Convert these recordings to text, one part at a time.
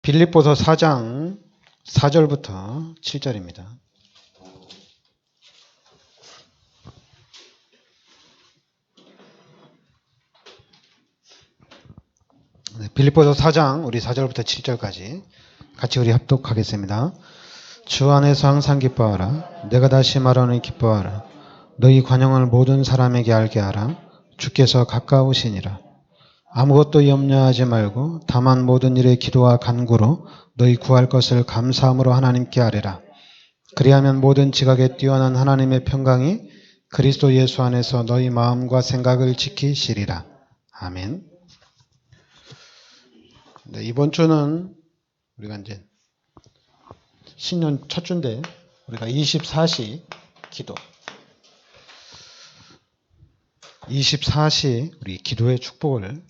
빌립보서 4장 4절부터 7절입니다. 빌립보서 4장 우리 4절부터 7절까지 같이 우리 합독하겠습니다. 주 안에서 항상 기뻐하라. 내가 다시 말하노니 기뻐하라. 너희 관용을 모든 사람에게 알게 하라. 주께서 가까우시니라. 아무것도 염려하지 말고 다만 모든 일에 기도와 간구로 너희 구할 것을 감사함으로 하나님께 아뢰라. 그리하면 모든 지각에 뛰어난 하나님의 평강이 그리스도 예수 안에서 너희 마음과 생각을 지키시리라. 아멘. 네, 이번 주는 우리가 이제 신년 첫 주인데 우리가 24시 기도 24시 우리 기도의 축복을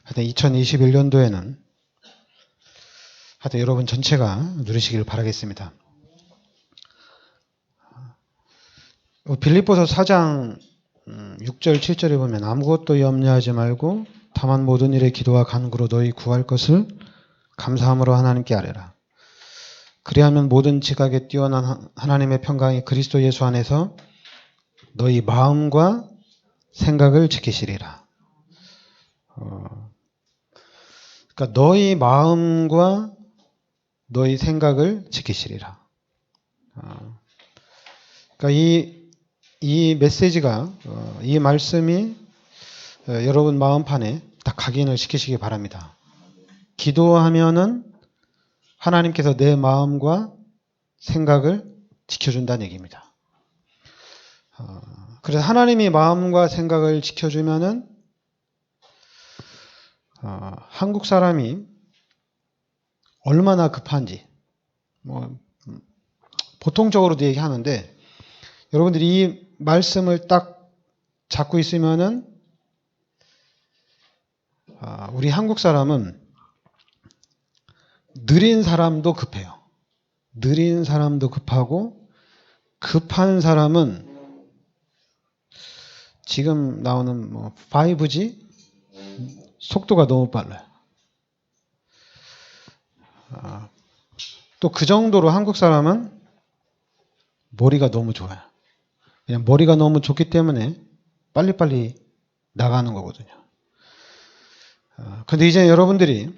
하여튼 2021년도에는 하여튼 여러분 전체가 누리시길 바라겠습니다. 빌립보서 4장 6절 7절에 보면 아무것도 염려하지 말고 다만 모든 일에 기도와 간구로 너희 구할 것을 감사함으로 하나님께 아뢰라. 그리하면 모든 지각에 뛰어난 하나님의 평강이 그리스도 예수 안에서 너희 마음과 생각을 지키시리라. 그러니까 너희 마음과 너희 생각을 지키시리라. 그러니까 이 메시지가 이 말씀이 여러분 마음판에 다 각인을 시키시기 바랍니다. 기도하면은 하나님께서 내 마음과 생각을 지켜준다는 얘기입니다. 그래서 하나님이 마음과 생각을 지켜주면은 한국 사람이 얼마나 급한지 보통적으로도 얘기하는데 여러분들이 이 말씀을 딱 잡고 있으면은 우리 한국 사람은 느린 사람도 급해요. 느린 사람도 급하고 급한 사람은 지금 나오는 5G 속도가 너무 빨라요. 또 그 정도로 한국 사람은 머리가 너무 좋아요. 그냥 머리가 너무 좋기 때문에 빨리빨리 나가는 거거든요. 근데 이제 여러분들이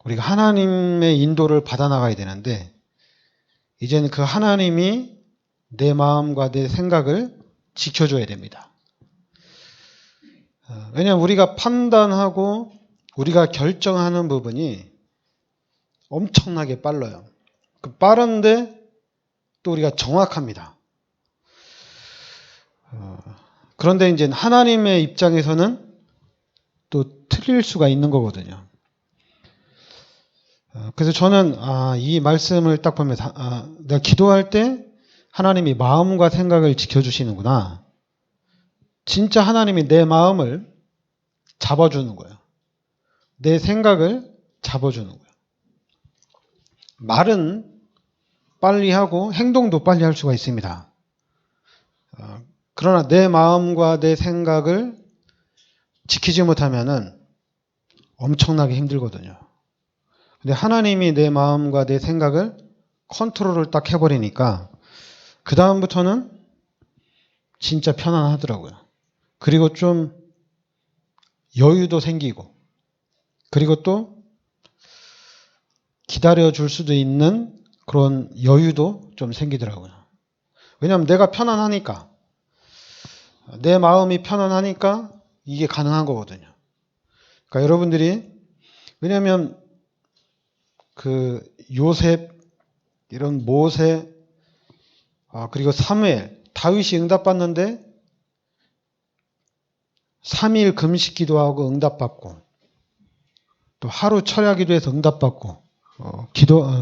우리가 하나님의 인도를 받아 나가야 되는데 이제는 그 하나님이 내 마음과 내 생각을 지켜줘야 됩니다. 왜냐하면 우리가 판단하고 우리가 결정하는 부분이 엄청나게 빨라요. 빠른데 또 우리가 정확합니다. 그런데 이제 하나님의 입장에서는 또 틀릴 수가 있는 거거든요. 그래서 저는 이 말씀을 딱 보면서 내가 기도할 때 하나님이 마음과 생각을 지켜주시는구나. 진짜 하나님이 내 마음을 잡아주는 거예요. 내 생각을 잡아주는 거예요. 말은 빨리 하고 행동도 빨리 할 수가 있습니다. 그러나 내 마음과 내 생각을 지키지 못하면은 엄청나게 힘들거든요. 근데 하나님이 내 마음과 내 생각을 컨트롤을 딱 해버리니까 그 다음부터는 진짜 편안하더라고요. 그리고 좀 여유도 생기고 그리고 또 기다려줄 수도 있는 그런 여유도 좀 생기더라고요. 왜냐하면 내가 편안하니까 내 마음이 편안하니까 이게 가능한 거거든요. 그러니까 여러분들이 왜냐하면 그 요셉 이런 모세 그리고 사무엘 다윗이 응답받는데 3일 금식 기도하고 응답받고 또 하루 철야기도 해서 응답받고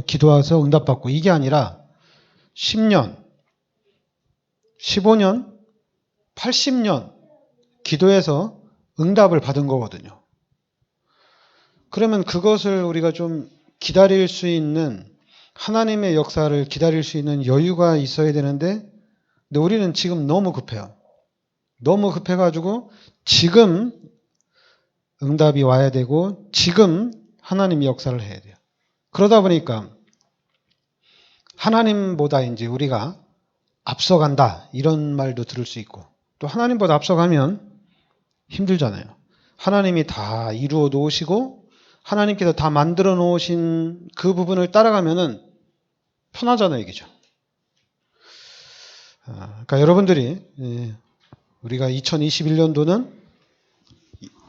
기도해서 응답받고 이게 아니라 10년 15년 80년 기도해서 응답을 받은 거거든요. 그러면 그것을 우리가 좀 기다릴 수 있는 하나님의 역사를 기다릴 수 있는 여유가 있어야 되는데 근데 우리는 지금 너무 급해요. 너무 급해가지고 지금 응답이 와야 되고 지금 하나님이 역사를 해야 돼요. 그러다 보니까 하나님보다 이제 우리가 앞서간다 이런 말도 들을 수 있고, 또 하나님보다 앞서가면 힘들잖아요. 하나님이 다 이루어 놓으시고 하나님께서 다 만들어 놓으신 그 부분을 따라가면은 편하잖아요, 이게죠. 그러니까 여러분들이 우리가 2021년도는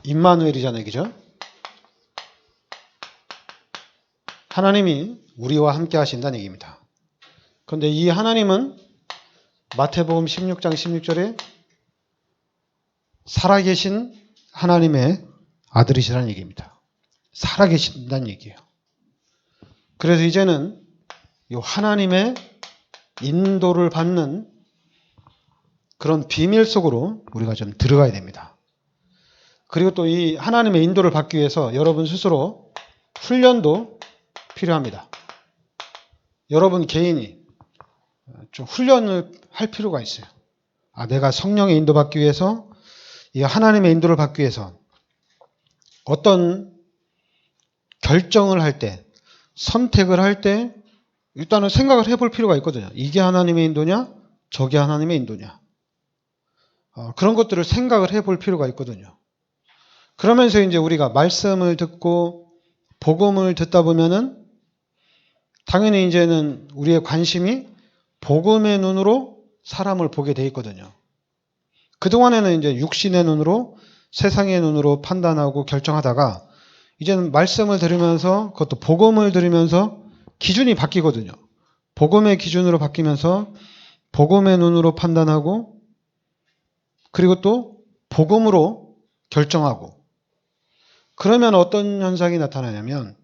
임마누엘이잖아요, 그죠? 하나님이 우리와 함께 하신다는 얘기입니다. 그런데 이 하나님은 마태복음 16장 16절에 살아계신 하나님의 아들이시라는 얘기입니다. 살아계신다는 얘기예요. 그래서 이제는 이 하나님의 인도를 받는 그런 비밀 속으로 우리가 좀 들어가야 됩니다. 그리고 또 이 하나님의 인도를 받기 위해서 여러분 스스로 훈련도 필요합니다. 여러분 개인이 좀 훈련을 할 필요가 있어요. 내가 성령의 인도받기 위해서, 이 하나님의 인도를 받기 위해서 어떤 결정을 할 때, 선택을 할 때 일단은 생각을 해볼 필요가 있거든요. 이게 하나님의 인도냐, 저게 하나님의 인도냐. 그런 것들을 생각을 해볼 필요가 있거든요. 그러면서 이제 우리가 말씀을 듣고 복음을 듣다 보면은 당연히 이제는 우리의 관심이 복음의 눈으로 사람을 보게 돼 있거든요. 그동안에는 이제 육신의 눈으로, 세상의 눈으로 판단하고 결정하다가 이제는 말씀을 들으면서, 그것도 복음을 들으면서 기준이 바뀌거든요. 복음의 기준으로 바뀌면서 복음의 눈으로 판단하고, 그리고 또 복음으로 결정하고, 그러면 어떤 현상이 나타나냐면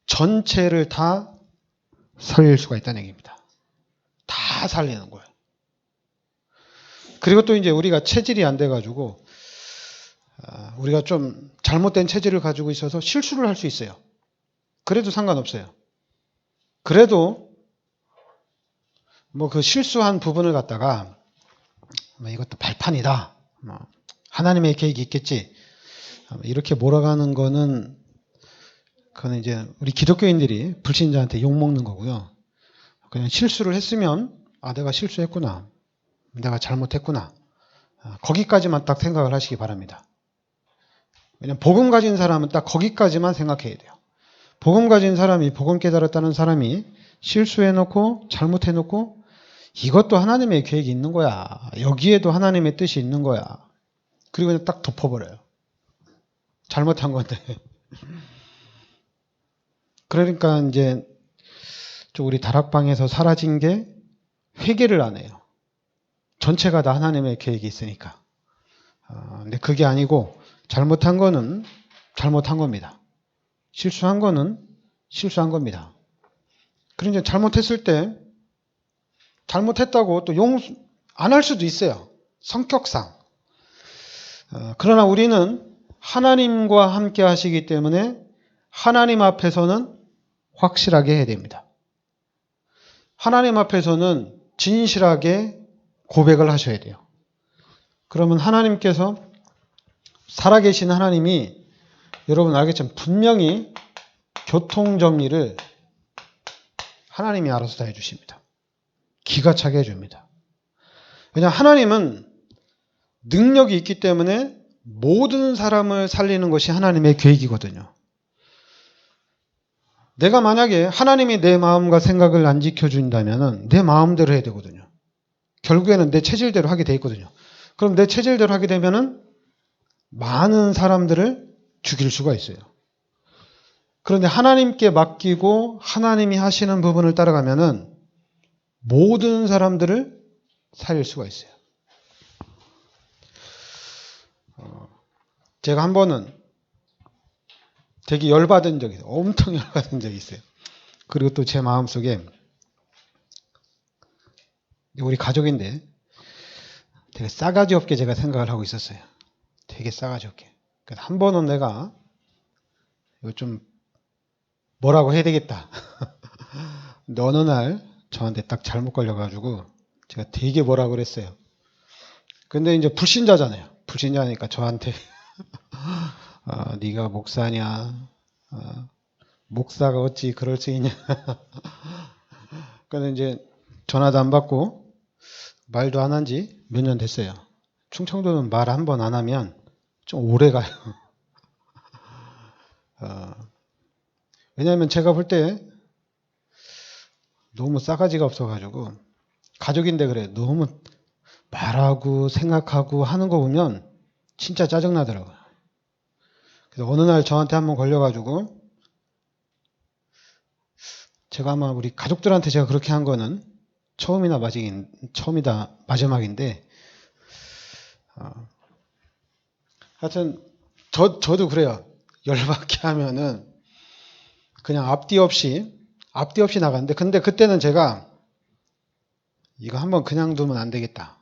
전체를 다 살릴 수가 있다는 얘기입니다. 다 살리는 거예요. 그리고 또 이제 우리가 체질이 안 돼가지고 우리가 좀 잘못된 체질을 가지고 있어서 실수를 할 수 있어요. 그래도 상관없어요. 그래도 뭐 그 실수한 부분을 갖다가 이것도 발판이다, 하나님의 계획이 있겠지, 이렇게 몰아가는 거는, 그거는 이제 우리 기독교인들이 불신자한테 욕먹는 거고요. 그냥 실수를 했으면 내가 실수했구나, 내가 잘못했구나, 거기까지만 딱 생각을 하시기 바랍니다. 왜냐면 복음 가진 사람은 딱 거기까지만 생각해야 돼요. 복음 가진 사람이, 복음 깨달았다는 사람이 실수해놓고 잘못해놓고 이것도 하나님의 계획이 있는 거야, 여기에도 하나님의 뜻이 있는 거야, 그리고 그냥 딱 덮어버려요. 잘못한 건데. 그러니까 이제 우리 다락방에서 사라진 게 회개를 안 해요. 전체가 다 하나님의 계획이 있으니까. 근데 그게 아니고 잘못한 거는 잘못한 겁니다. 실수한 거는 실수한 겁니다. 그런데 잘못했을 때 잘못했다고 또 용서 안 할 수도 있어요. 성격상. 그러나 우리는 하나님과 함께 하시기 때문에 하나님 앞에서는 확실하게 해야 됩니다. 하나님 앞에서는 진실하게 고백을 하셔야 돼요. 그러면 하나님께서, 살아계신 하나님이, 여러분 알겠지만 분명히 교통정리를 하나님이 알아서 다 해주십니다. 기가 차게 해줍니다. 왜냐하면 하나님은 능력이 있기 때문에 모든 사람을 살리는 것이 하나님의 계획이거든요. 내가 만약에 하나님이 내 마음과 생각을 안 지켜준다면 내 마음대로 해야 되거든요. 결국에는 내 체질대로 하게 돼 있거든요. 그럼 내 체질대로 하게 되면은 많은 사람들을 죽일 수가 있어요. 그런데 하나님께 맡기고 하나님이 하시는 부분을 따라가면은 모든 사람들을 살릴 수가 있어요. 제가 한 번은 되게 열받은 적이 있어요. 엄청 열받은 적이 있어요. 그리고 또 제 마음속에, 우리 가족인데 되게 싸가지 없게 제가 생각을 하고 있었어요. 되게 싸가지 없게. 그래서 한 번은 내가 이거 좀 뭐라고 해야 되겠다. 근데 어느 날 저한테 딱 잘못 걸려가지고 제가 되게 뭐라고 그랬어요. 근데 이제 불신자잖아요. 불신자니까 저한테 네가 목사냐? 목사가 어찌 그럴 수 있냐? 그래서 이제 전화도 안 받고 말도 안 한 지 몇 년 됐어요. 충청도는 말 한 번 안 하면 좀 오래 가요. 왜냐하면 제가 볼 때 너무 싸가지가 없어가지고 가족인데 그래 너무 말하고 생각하고 하는 거 보면 진짜 짜증나더라고요. 그래서 어느 날 저한테 한번 걸려가지고 제가 아마 우리 가족들한테 제가 그렇게 한 거는 처음이다 마지막인데 하여튼 저도 그래요. 열받게 하면은 그냥 앞뒤 없이 나가는데 근데 그때는 제가 이거 한번 그냥 두면 안 되겠다.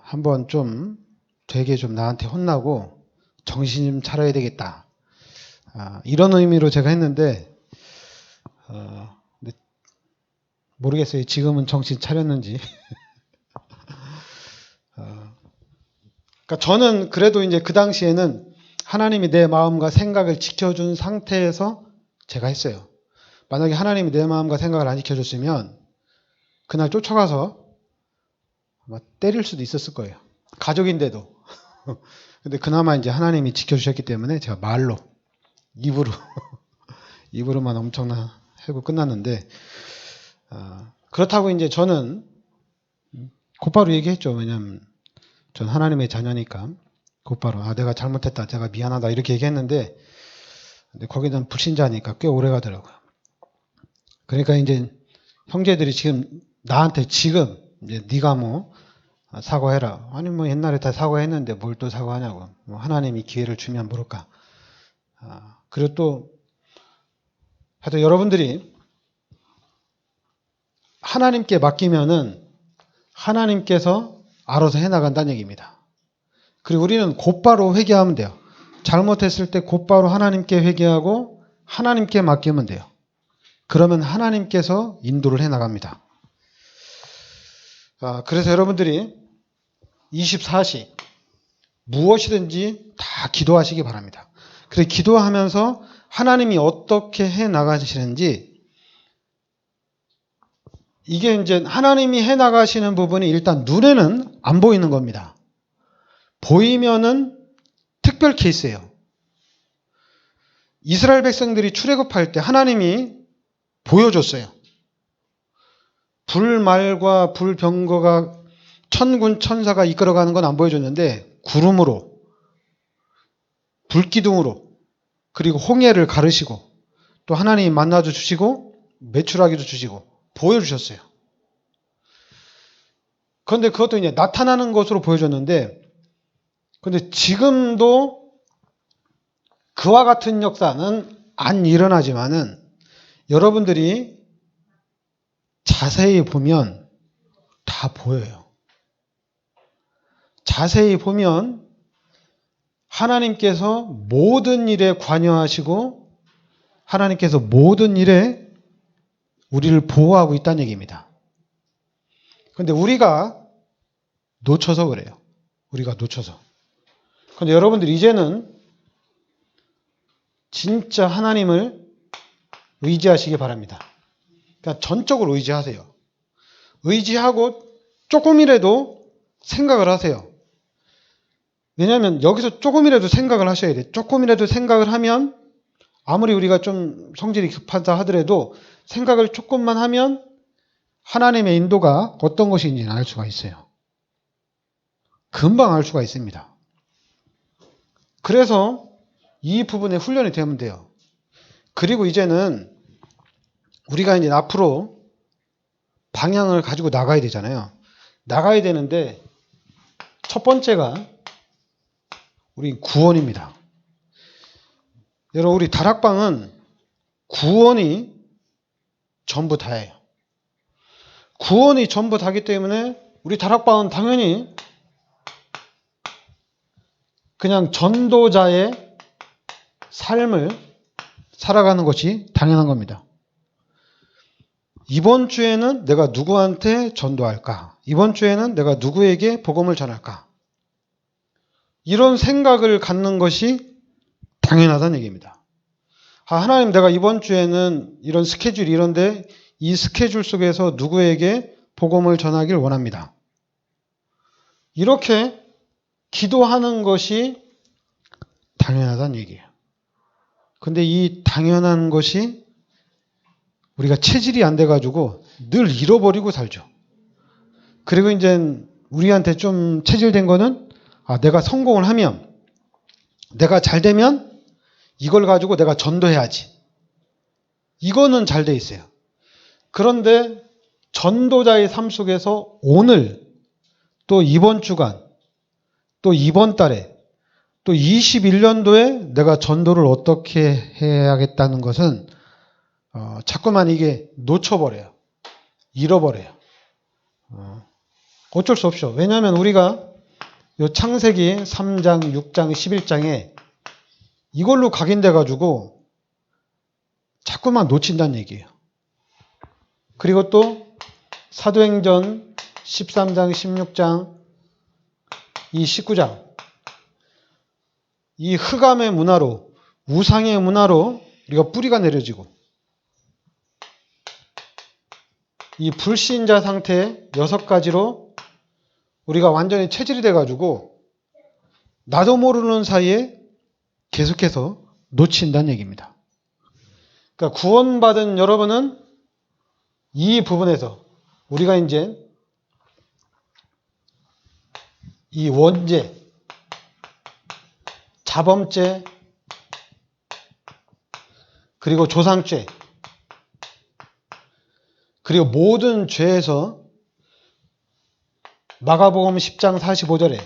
한번 좀 되게 좀 나한테 혼나고 정신 좀 차려야 되겠다. 이런 의미로 제가 했는데 근데 모르겠어요. 지금은 정신 차렸는지. 그러니까 저는 그래도 이제 그 당시에는 하나님이 내 마음과 생각을 지켜준 상태에서 제가 했어요. 만약에 하나님이 내 마음과 생각을 안 지켜줬으면 그날 쫓아가서 아마 때릴 수도 있었을 거예요. 가족인데도. 근데 그나마 이제 하나님이 지켜주셨기 때문에 제가 말로, 입으로만 엄청나 하고 끝났는데, 그렇다고 이제 저는 곧바로 얘기했죠. 왜냐면 전 하나님의 자녀니까 곧바로 내가 잘못했다, 제가 미안하다 이렇게 얘기했는데, 근데 거기는 불신자니까 꽤 오래 가더라고요. 그러니까 이제 형제들이 지금 나한테 지금 이제 네가 뭐 사과해라. 아니 뭐 옛날에 다 사과했는데 뭘 또 사과하냐고. 뭐 하나님이 기회를 주면 모를까. 그리고 또 하여튼 여러분들이 하나님께 맡기면은 하나님께서 알아서 해나간다는 얘기입니다. 그리고 우리는 곧바로 회개하면 돼요. 잘못했을 때 곧바로 하나님께 회개하고 하나님께 맡기면 돼요. 그러면 하나님께서 인도를 해나갑니다. 그래서 여러분들이 24시 무엇이든지 다 기도하시기 바랍니다. 그래서 기도하면서 하나님이 어떻게 해나가시는지 이게 이제 하나님이 해나가시는 부분이 일단 눈에는 안 보이는 겁니다. 보이면은 특별 케이스예요. 이스라엘 백성들이 출애굽할 때 하나님이 보여줬어요. 불말과 불병거가 천군 천사가 이끌어가는 건 안 보여줬는데 구름으로 불기둥으로 그리고 홍해를 가르시고 또 하나님이 만나도 주시고 메추라기도 주시고 보여주셨어요. 그런데 그것도 이제 나타나는 것으로 보여줬는데 근데 지금도 그와 같은 역사는 안 일어나지만은 여러분들이 자세히 보면 다 보여요. 자세히 보면 하나님께서 모든 일에 관여하시고 하나님께서 모든 일에 우리를 보호하고 있다는 얘기입니다. 그런데 우리가 놓쳐서 그래요. 우리가 놓쳐서. 그런데 여러분들 이제는 진짜 하나님을 의지하시기 바랍니다. 그러니까 전적으로 의지하세요. 의지하고 조금이라도 생각을 하세요. 왜냐하면 여기서 조금이라도 생각을 하셔야 돼요. 조금이라도 생각을 하면 아무리 우리가 좀 성질이 급하다 하더라도 생각을 조금만 하면 하나님의 인도가 어떤 것인지는 알 수가 있어요. 금방 알 수가 있습니다. 그래서 이 부분에 훈련이 되면 돼요. 그리고 이제는 우리가 이제 앞으로 방향을 가지고 나가야 되잖아요. 나가야 되는데 첫 번째가 우리 구원입니다. 여러분 우리 다락방은 구원이 전부 다예요. 구원이 전부 다기 때문에 우리 다락방은 당연히 그냥 전도자의 삶을 살아가는 것이 당연한 겁니다. 이번 주에는 내가 누구한테 전도할까? 이번 주에는 내가 누구에게 복음을 전할까? 이런 생각을 갖는 것이 당연하다는 얘기입니다. 하나님, 내가 이번 주에는 이런 스케줄이 이런데 이 스케줄 속에서 누구에게 복음을 전하길 원합니다. 이렇게 기도하는 것이 당연하다는 얘기예요. 근데 이 당연한 것이 우리가 체질이 안 돼가지고 늘 잃어버리고 살죠. 그리고 이제 우리한테 좀 체질된 거는 내가 성공을 하면, 내가 잘 되면 이걸 가지고 내가 전도해야지. 이거는 잘 돼 있어요. 그런데 전도자의 삶 속에서 오늘, 또 이번 주간, 또 이번 달에, 또 21년도에 내가 전도를 어떻게 해야겠다는 것은 자꾸만 이게 놓쳐버려요. 잃어버려요. 어쩔 수 없죠. 왜냐하면 우리가 요 창세기 3장, 6장, 11장에 이걸로 각인돼가지고 자꾸만 놓친다는 얘기예요. 그리고 또 사도행전 13장, 16장, 이 19장, 이 흑암의 문화로, 우상의 문화로 우리가 뿌리가 내려지고, 이 불신자 상태 6가지로 우리가 완전히 체질이 돼가지고 나도 모르는 사이에 계속해서 놓친다는 얘기입니다. 그러니까 구원받은 여러분은 이 부분에서 우리가 이제 이 원죄, 자범죄, 그리고 조상죄, 그리고 모든 죄에서 마가복음 10장 45절에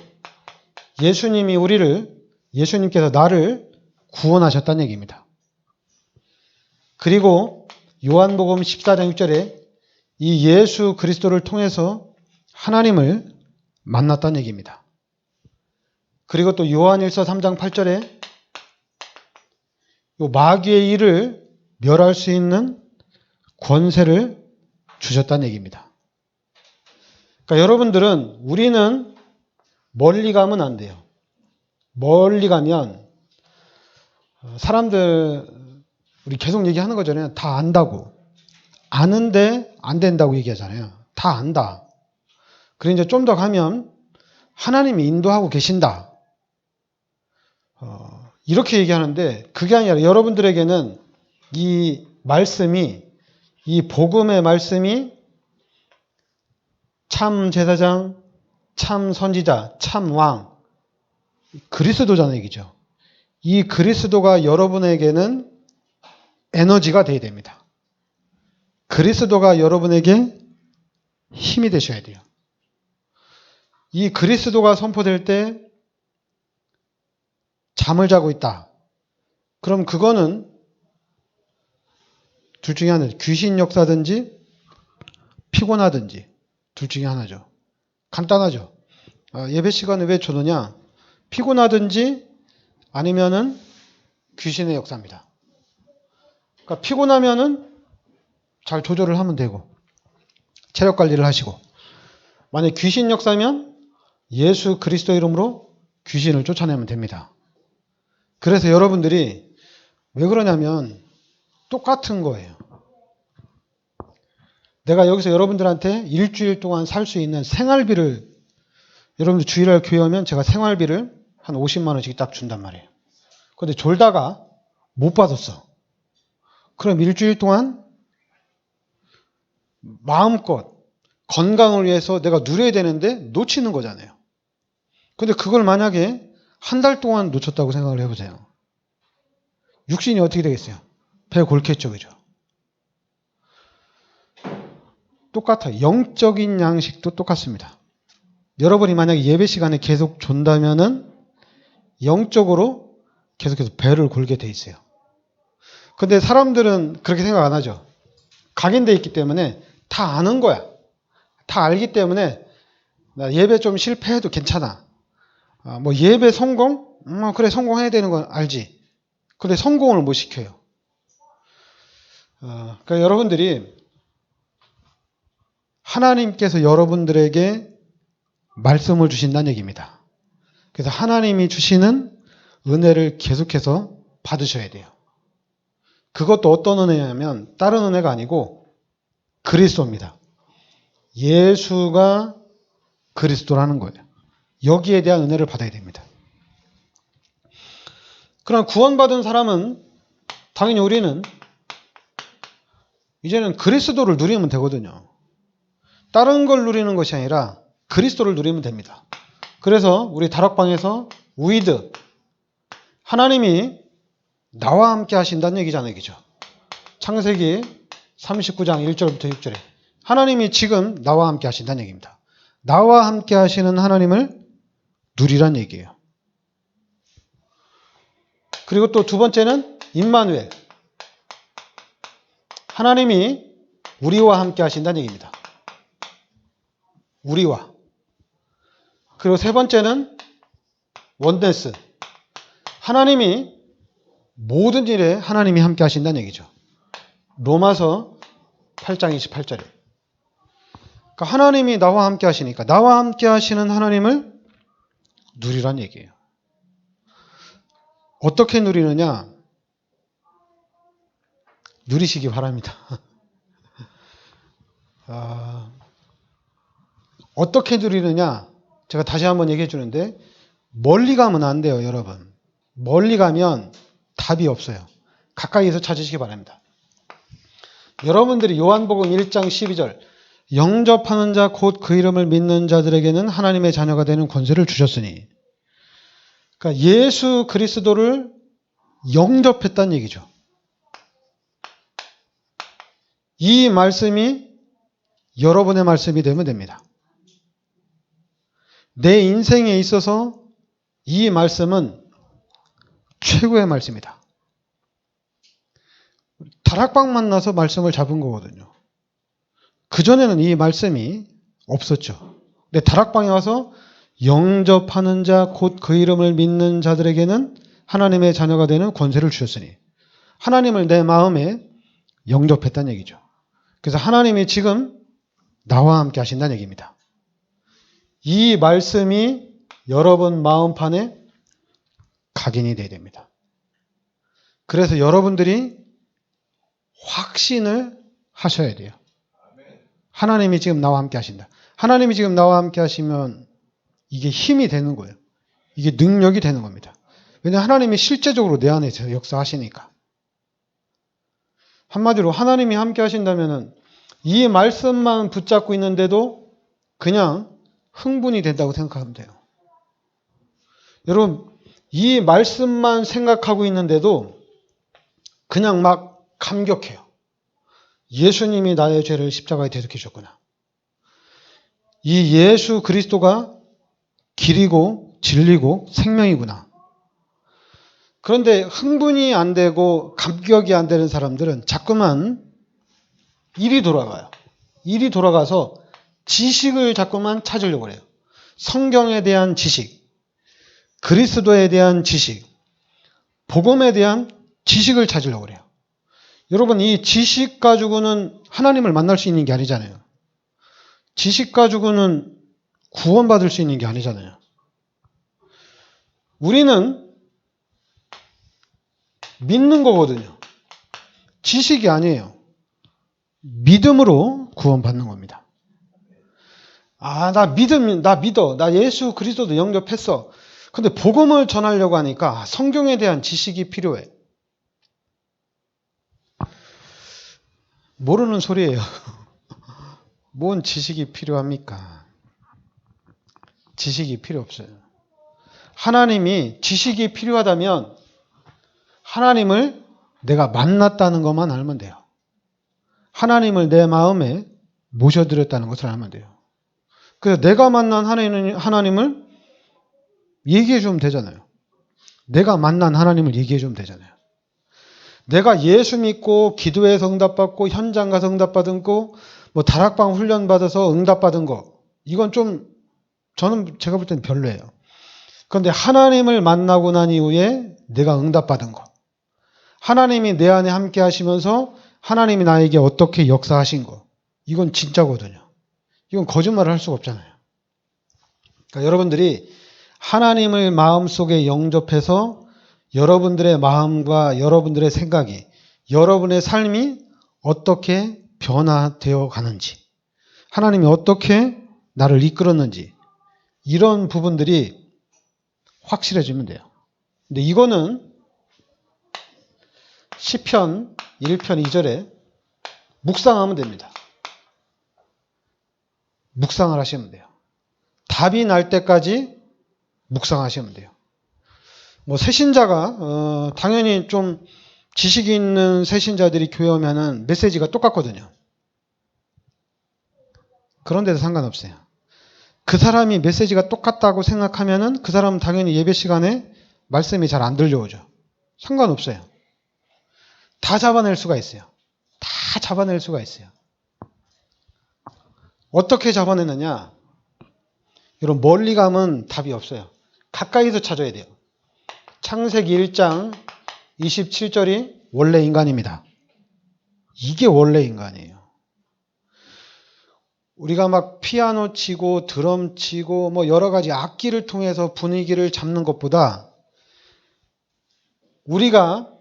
예수님께서 나를 구원하셨다는 얘기입니다. 그리고 요한복음 14장 6절에 이 예수 그리스도를 통해서 하나님을 만났다는 얘기입니다. 그리고 또 요한일서 3장 8절에 마귀의 일을 멸할 수 있는 권세를 주셨다는 얘기입니다. 그러니까 여러분들은, 우리는 멀리 가면 안 돼요. 멀리 가면 사람들, 우리 계속 얘기하는 거잖아요. 다 안다고. 아는데 안 된다고 얘기하잖아요. 다 안다. 그리고 이제 좀 더 가면 하나님이 인도하고 계신다. 이렇게 얘기하는데 그게 아니라 여러분들에게는 이 말씀이, 이 복음의 말씀이 참 제사장, 참 선지자, 참 왕, 그리스도자는 얘기죠. 이 그리스도가 여러분에게는 에너지가 되어야 됩니다. 그리스도가 여러분에게 힘이 되셔야 돼요. 이 그리스도가 선포될 때 잠을 자고 있다. 그럼 그거는 둘 중에 하나죠. 귀신 역사든지 피곤하든지 둘 중에 하나죠. 간단하죠. 예배 시간에 왜 저러냐? 피곤하든지 아니면은 귀신의 역사입니다. 그러니까 피곤하면은 잘 조절을 하면 되고 체력 관리를 하시고, 만약 귀신 역사면 예수 그리스도 이름으로 귀신을 쫓아내면 됩니다. 그래서 여러분들이 왜 그러냐면 똑같은 거예요. 내가 여기서 여러분들한테 일주일 동안 살 수 있는 생활비를, 여러분들 주일날 교회 오면 제가 생활비를 한 50만 원씩 딱 준단 말이에요. 근데 졸다가 못 받았어. 그럼 일주일 동안 마음껏 건강을 위해서 내가 누려야 되는데 놓치는 거잖아요. 근데 그걸 만약에 한 달 동안 놓쳤다고 생각을 해보세요. 육신이 어떻게 되겠어요? 배 골겠죠, 그죠? 똑같아요. 영적인 양식도 똑같습니다. 여러분이 만약에 예배 시간에 계속 존다면은 영적으로 계속해서 배를 골게 돼 있어요. 근데 사람들은 그렇게 생각 안 하죠. 각인돼 있기 때문에 다 아는 거야. 다 알기 때문에 나 예배 좀 실패해도 괜찮아. 뭐 예배 성공? 그래, 성공해야 되는 건 알지. 근데 성공을 못 시켜요. 그러니까 여러분들이, 하나님께서 여러분들에게 말씀을 주신다는 얘기입니다. 그래서 하나님이 주시는 은혜를 계속해서 받으셔야 돼요. 그것도 어떤 은혜냐면 다른 은혜가 아니고 그리스도입니다. 예수가 그리스도라는 거예요. 여기에 대한 은혜를 받아야 됩니다. 그럼 구원받은 사람은 당연히 우리는 이제는 그리스도를 누리면 되거든요. 다른 걸 누리는 것이 아니라 그리스도를 누리면 됩니다. 그래서 우리 다락방에서 with 하나님이 나와 함께 하신다는 얘기잖아요. 그죠? 창세기 39장 1절부터 6절에 하나님이 지금 나와 함께 하신다는 얘기입니다. 나와 함께 하시는 하나님을 누리란 얘기예요. 그리고 또 두 번째는 임마누엘. 하나님이 우리와 함께 하신다는 얘기입니다. 우리와. 그리고 세 번째는 원네스. 하나님이 모든 일에 하나님이 함께 하신다는 얘기죠. 로마서 8장 28절에. 그러니까 하나님이 나와 함께 하시니까 나와 함께 하시는 하나님을 누리란 얘기예요. 어떻게 누리느냐? 누리시기 바랍니다. 어떻게 누리느냐? 제가 다시 한번 얘기해 주는데 멀리 가면 안 돼요, 여러분. 멀리 가면 답이 없어요. 가까이에서 찾으시기 바랍니다. 여러분들이 요한복음 1장 12절 영접하는 자 곧 그 이름을 믿는 자들에게는 하나님의 자녀가 되는 권세를 주셨으니 그러니까 예수 그리스도를 영접했다는 얘기죠. 이 말씀이 여러분의 말씀이 되면 됩니다. 내 인생에 있어서 이 말씀은 최고의 말씀이다. 다락방 만나서 말씀을 잡은 거거든요. 그전에는 이 말씀이 없었죠. 근데 다락방에 와서 영접하는 자 곧 그 이름을 믿는 자들에게는 하나님의 자녀가 되는 권세를 주셨으니 하나님을 내 마음에 영접했다는 얘기죠. 그래서 하나님이 지금 나와 함께 하신다는 얘기입니다. 이 말씀이 여러분 마음판에 각인이 되어야 됩니다. 그래서 여러분들이 확신을 하셔야 돼요. 하나님이 지금 나와 함께 하신다. 하나님이 지금 나와 함께 하시면 이게 힘이 되는 거예요. 이게 능력이 되는 겁니다. 왜냐하면 하나님이 실제적으로 내 안에서 역사하시니까. 한마디로 하나님이 함께 하신다면 이 말씀만 붙잡고 있는데도 그냥 흥분이 된다고 생각하면 돼요. 여러분, 이 말씀만 생각하고 있는데도 그냥 막 감격해요. 예수님이 나의 죄를 십자가에 대속해 주셨구나. 이 예수 그리스도가 길이고 진리고 생명이구나. 그런데 흥분이 안 되고 감격이 안 되는 사람들은 자꾸만 일이 돌아가요. 일이 돌아가서 지식을 자꾸만 찾으려고 해요. 성경에 대한 지식, 그리스도에 대한 지식, 복음에 대한 지식을 찾으려고 해요. 여러분, 이 지식 가지고는 하나님을 만날 수 있는 게 아니잖아요. 지식 가지고는 구원받을 수 있는 게 아니잖아요. 우리는 믿는 거거든요. 지식이 아니에요. 믿음으로 구원받는 겁니다. 나 믿어. 나 예수 그리스도도 영접했어. 근데 복음을 전하려고 하니까 성경에 대한 지식이 필요해. 모르는 소리예요. 뭔 지식이 필요합니까? 지식이 필요 없어요. 하나님이 지식이 필요하다면 하나님을 내가 만났다는 것만 알면 돼요. 하나님을 내 마음에 모셔드렸다는 것을 알면 돼요. 그래서 내가 만난 하나님을 얘기해 주면 되잖아요. 내가 만난 하나님을 얘기해 주면 되잖아요. 내가 예수 믿고 기도해서 응답받고 현장 가서 응답받은 거, 뭐 다락방 훈련 받아서 응답받은 거, 이건 좀 저는 제가 볼 때는 별로예요. 그런데 하나님을 만나고 난 이후에 내가 응답받은 거, 하나님이 내 안에 함께 하시면서 하나님이 나에게 어떻게 역사하신 거, 이건 진짜거든요. 이건 거짓말을 할 수가 없잖아요. 그러니까 여러분들이 하나님을 마음속에 영접해서 여러분들의 마음과 여러분들의 생각이, 여러분의 삶이 어떻게 변화되어 가는지, 하나님이 어떻게 나를 이끌었는지, 이런 부분들이 확실해지면 돼요. 근데 이거는 시편 1편 2절에 묵상하면 됩니다. 묵상을 하시면 돼요. 답이 날 때까지 묵상하시면 돼요. 뭐 새신자가 당연히 좀 지식이 있는 새신자들이 교회 오면은 메시지가 똑같거든요. 그런데도 상관없어요. 그 사람이 메시지가 똑같다고 생각하면은 그 사람은 당연히 예배 시간에 말씀이 잘 안 들려오죠. 상관없어요. 다 잡아낼 수가 있어요. 다 잡아낼 수가 있어요. 어떻게 잡아내느냐? 이런 멀리 가면 답이 없어요. 가까이서 찾아야 돼요. 창세기 1장 27절이 원래 인간입니다. 이게 원래 인간이에요. 우리가 막 피아노 치고 드럼 치고 뭐 여러 가지 악기를 통해서 분위기를 잡는 것보다 우리가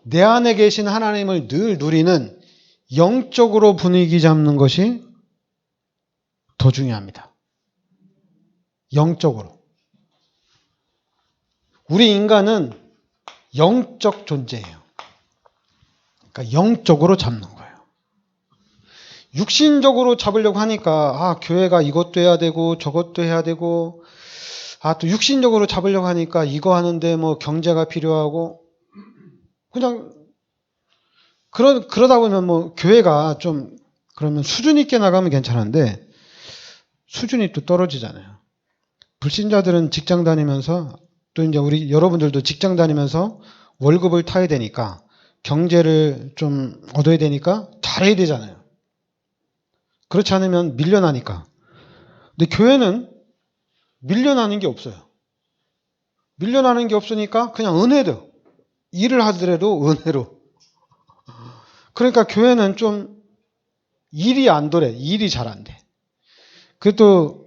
내 안에 계신 하나님을 늘 누리는 영적으로 분위기 잡는 것이 더 중요합니다. 영적으로. 우리 인간은 영적 존재예요. 그러니까 영적으로 잡는 거예요. 육신적으로 잡으려고 하니까 교회가 이것도 해야 되고 저것도 해야 되고 또 육신적으로 잡으려고 하니까 이거 하는데 뭐 경제가 필요하고 그냥 그러다 보면 뭐 교회가 좀 그러면 수준 있게 나가면 괜찮은데 수준이 또 떨어지잖아요. 불신자들은 직장 다니면서 또 이제 우리 여러분들도 직장 다니면서 월급을 타야 되니까 경제를 좀 얻어야 되니까 잘해야 되잖아요. 그렇지 않으면 밀려나니까. 근데 교회는 밀려나는 게 없어요. 밀려나는 게 없으니까 그냥 은혜로 일을 하더라도 은혜로. 그러니까 교회는 좀 일이 안 돌아. 일이 잘 안 돼. 그래도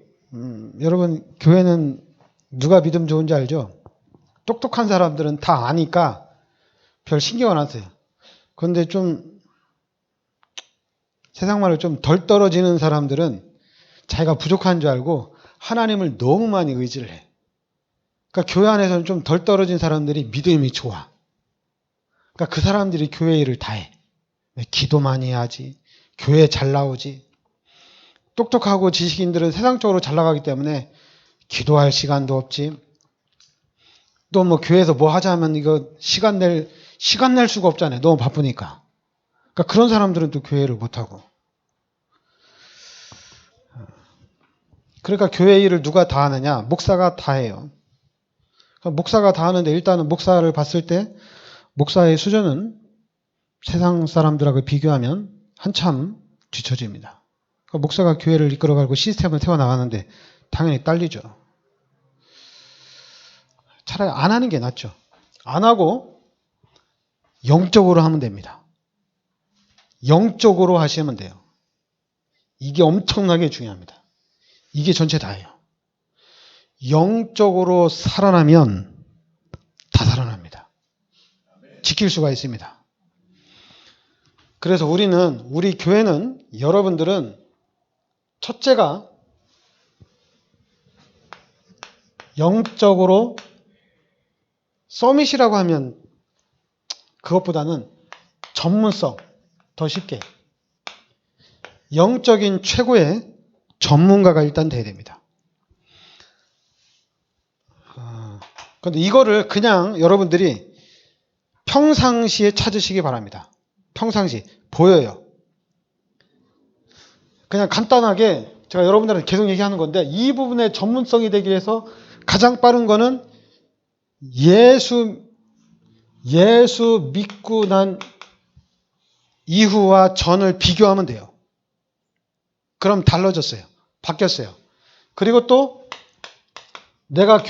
여러분 교회는 누가 믿음 좋은지 알죠? 똑똑한 사람들은 다 아니까 별 신경 안 써요. 그런데 좀 세상 말로 좀 덜 떨어지는 사람들은 자기가 부족한 줄 알고 하나님을 너무 많이 의지를 해. 그러니까 교회 안에서는 좀 덜 떨어진 사람들이 믿음이 좋아. 그러니까 그 사람들이 교회 일을 다 해. 기도 많이 해야지. 교회 잘 나오지. 똑똑하고 지식인들은 세상적으로 잘 나가기 때문에 기도할 시간도 없지. 또 뭐 교회에서 뭐 하자면 이거 시간 낼 수가 없잖아요. 너무 바쁘니까. 그러니까 그런 사람들은 또 교회를 못하고. 그러니까 교회 일을 누가 다 하느냐? 목사가 다 해요. 그러니까 목사가 다 하는데 일단은 목사를 봤을 때 목사의 수준은 세상 사람들하고 비교하면 한참 뒤처집니다. 그러니까 목사가 교회를 이끌어가고 시스템을 세워나가는데 당연히 딸리죠. 차라리 안 하는 게 낫죠. 안 하고 영적으로 하면 됩니다. 영적으로 하시면 돼요. 이게 엄청나게 중요합니다. 이게 전체 다예요. 영적으로 살아나면 다 살아납니다. 지킬 수가 있습니다. 그래서 우리 교회는 여러분들은 첫째가 영적으로 서밋이라고 하면 그것보다는 전문성, 더 쉽게 영적인 최고의 전문가가 일단 돼야 됩니다. 그런데 이거를 그냥 여러분들이 평상시에 찾으시기 바랍니다. 평상시 보여요. 그냥 간단하게 제가 여러분들한테 계속 얘기하는 건데 이 부분의 전문성이 되기 위해서 가장 빠른 거는 예수 믿고 난 이후와 전을 비교하면 돼요. 그럼 달라졌어요. 바뀌었어요. 그리고 또 내가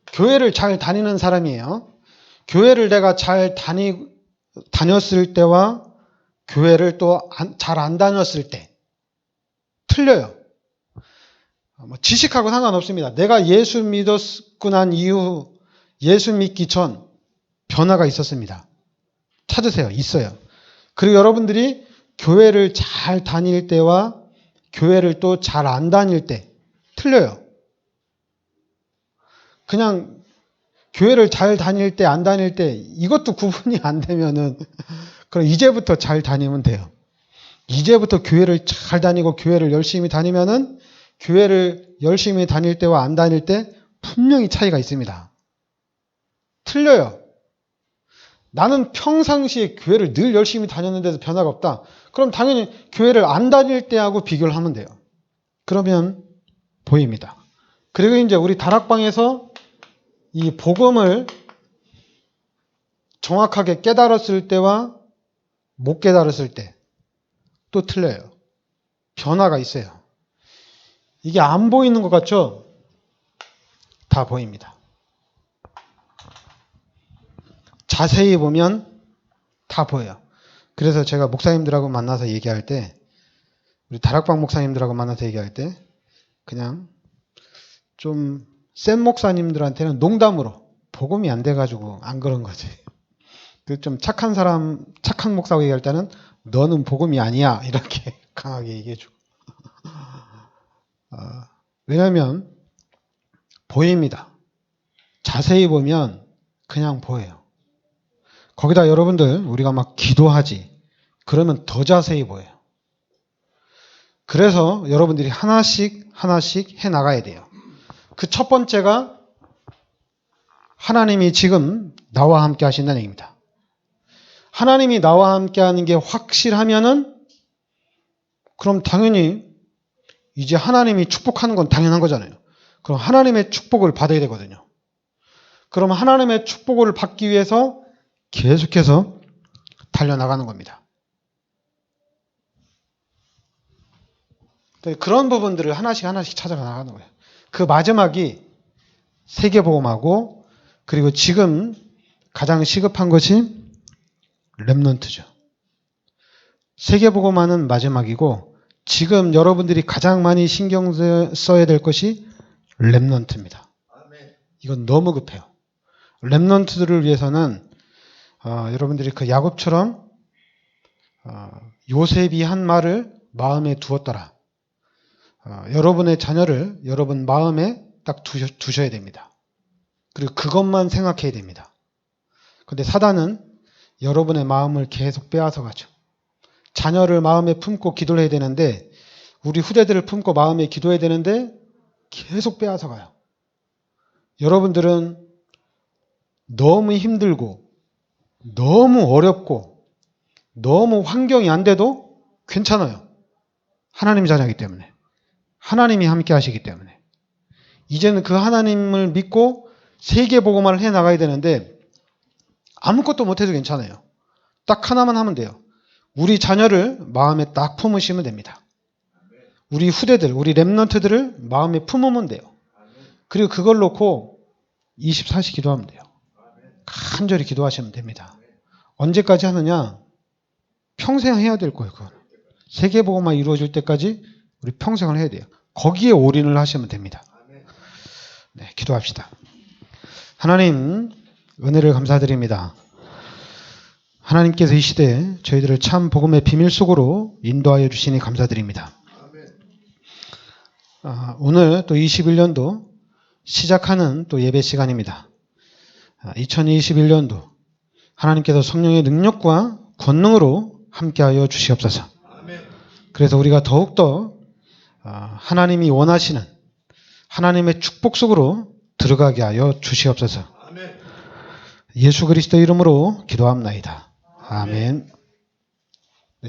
교회를 잘 다니는 사람이에요. 교회를 내가 잘 다녔을 때와 교회를 또 잘 안 다녔을 때 틀려요. 지식하고 상관없습니다. 내가 예수 믿었고 난 이후 예수 믿기 전 변화가 있었습니다. 찾으세요. 있어요. 그리고 여러분들이 교회를 잘 다닐 때와 교회를 또 잘 안 다닐 때 틀려요. 그냥 교회를 잘 다닐 때, 안 다닐 때 이것도 구분이 안 되면은 그럼 이제부터 잘 다니면 돼요. 이제부터 교회를 잘 다니고 교회를 열심히 다니면은 교회를 열심히 다닐 때와 안 다닐 때 분명히 차이가 있습니다. 틀려요. 나는 평상시에 교회를 늘 열심히 다녔는데도 변화가 없다. 그럼 당연히 교회를 안 다닐 때하고 비교를 하면 돼요. 그러면 보입니다. 그리고 이제 우리 다락방에서 이 복음을 정확하게 깨달았을 때와 못 깨달았을 때 또 틀려요. 변화가 있어요. 이게 안 보이는 것 같죠? 다 보입니다. 자세히 보면 다 보여요. 그래서 제가 목사님들하고 만나서 얘기할 때, 우리 다락방 목사님들하고 만나서 얘기할 때 그냥 좀 센 목사님들한테는 농담으로 복음이 안 돼가지고 안 그런 거지. 그 좀 착한 사람, 착한 목사하고 얘기할 때는 너는 복음이 아니야 이렇게 강하게 얘기해주고. 왜냐하면 보입니다. 자세히 보면 그냥 보여요. 거기다 여러분들 우리가 막 기도하지 그러면 더 자세히 보여요. 그래서 여러분들이 하나씩 하나씩 해나가야 돼요. 그 첫 번째가 하나님이 지금 나와 함께 하신다는 얘기입니다. 하나님이 나와 함께 하는 게 확실하면은 그럼 당연히 이제 하나님이 축복하는 건 당연한 거잖아요. 그럼 하나님의 축복을 받아야 되거든요. 그럼 하나님의 축복을 받기 위해서 계속해서 달려나가는 겁니다. 그런 부분들을 하나씩 하나씩 찾아가 나가는 거예요. 그 마지막이 세계복음하고 그리고 지금 가장 시급한 것이 렘넌트죠. 세계복음화는 마지막이고 지금 여러분들이 가장 많이 신경 써야 될 것이 렘넌트입니다. 이건 너무 급해요. 렘넌트들을 위해서는 여러분들이 그 야곱처럼 요셉이 한 말을 마음에 두었더라. 여러분의 자녀를 여러분 마음에 딱 두셔야 됩니다. 그리고 그것만 생각해야 됩니다. 근데 사단은 여러분의 마음을 계속 빼앗아 가죠. 자녀를 마음에 품고 기도를 해야 되는데 우리 후대들을 품고 마음에 기도해야 되는데 계속 빼앗아 가요. 여러분들은 너무 힘들고 너무 어렵고 너무 환경이 안 돼도 괜찮아요. 하나님 자녀이기 때문에. 하나님이 함께 하시기 때문에. 이제는 그 하나님을 믿고 세계복음화를 해나가야 되는데 아무것도 못해도 괜찮아요. 딱 하나만 하면 돼요. 우리 자녀를 마음에 딱 품으시면 됩니다. 우리 후대들, 우리 렘넌트들을 마음에 품으면 돼요. 그리고 그걸 놓고 24시 기도하면 돼요. 간절히 기도하시면 됩니다. 언제까지 하느냐? 평생 해야 될 거예요. 그건. 세계복음화 이루어질 때까지 우리 평생을 해야 돼요. 거기에 올인을 하시면 됩니다. 네, 기도합시다. 하나님, 은혜를 감사드립니다. 하나님께서 이 시대에 저희들을 참 복음의 비밀 속으로 인도하여 주시니 감사드립니다. 오늘 또 21년도 시작하는 또 예배 시간입니다. 2021년도 하나님께서 성령의 능력과 권능으로 함께하여 주시옵소서. 그래서 우리가 더욱더 하나님이 원하시는 하나님의 축복 속으로 들어가게 하여 주시옵소서. 예수 그리스도 이름으로 기도합나이다. 아멘.